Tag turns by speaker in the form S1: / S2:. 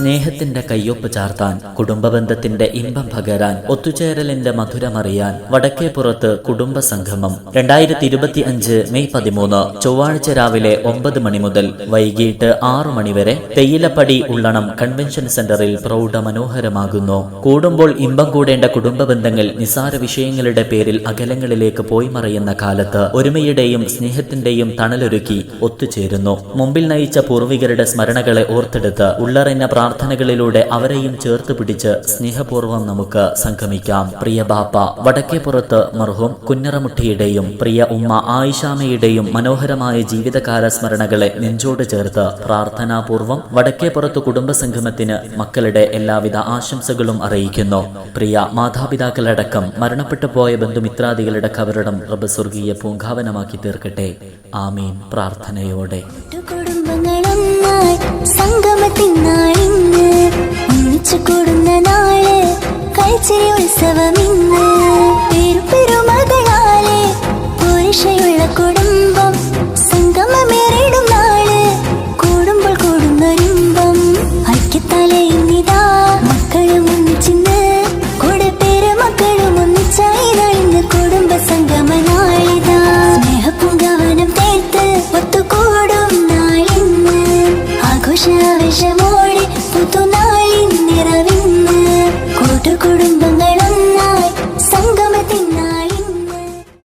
S1: സ്നേഹത്തിന്റെ കയ്യൊപ്പ് ചാർത്താൻ, കുടുംബബന്ധത്തിന്റെ ഇമ്പം പകരാൻ, ഒത്തുചേരലിന്റെ മധുരമറിയാൻ വടക്കേപ്പുറത്ത് കുടുംബ സംഗമം 2025 മെയ് 13 ചൊവ്വാഴ്ച രാവിലെ 9 മണി മുതൽ വൈകിട്ട് 6 മണി വരെ തെയ്യിലപ്പടി ഉള്ളണം കൺവെൻഷൻ സെന്ററിൽ പ്രൗഢ മനോഹരമാകുന്നു. കൂടുമ്പോൾ ഇമ്പം കൂടേണ്ട കുടുംബ ബന്ധങ്ങൾ നിസാര വിഷയങ്ങളുടെ പേരിൽ അകലങ്ങളിലേക്ക് പോയി മറയുന്ന കാലത്ത് ഒരുമയുടെയും സ്നേഹത്തിന്റെയും തണലൊരുക്കി ഒത്തുചേരുന്നു. മുമ്പിൽ നയിച്ച പൂർവികരുടെ സ്മരണകളെ ഓർത്തെടുത്ത് ഉള്ളറിഞ്ഞ പ്രാർത്ഥനകളിലൂടെ അവരെയും ചേർത്ത് പിടിച്ച് സ്നേഹപൂർവ്വം നമുക്ക് സംഗമിക്കാം. പ്രിയ ബാപ്പ വടക്കേപ്പുറത്ത് മർഹൂം കുഞ്ഞറമുട്ടിയുടെയും പ്രിയ ഉമ്മ ആയിഷാമയുടെയും മനോഹരമായ ജീവിതകാല സ്മരണകളെ നെഞ്ചോട് ചേർത്ത് പ്രാർത്ഥനാപൂർവം വടക്കേപ്പുറത്ത് കുടുംബസംഗമത്തിന് മക്കളുടെ എല്ലാവിധ ആശംസകളും അറിയിക്കുന്നു. പ്രിയ മാതാപിതാക്കളടക്കം മരണപ്പെട്ടു പോയ ബന്ധുമിത്രാദികളുടെ കബറിടം റബ്ബ് സ്വർഗീയ പൂങ്കാവനമാക്കി തീർക്കട്ടെ. ആമീൻ. പ്രാർത്ഥനയോടെ
S2: സംഗമത്തിനാളിന്ന് ഒന്നിച്ചു കൂടുന്ന നാള് കൈച്ചിരി ഉത്സവം.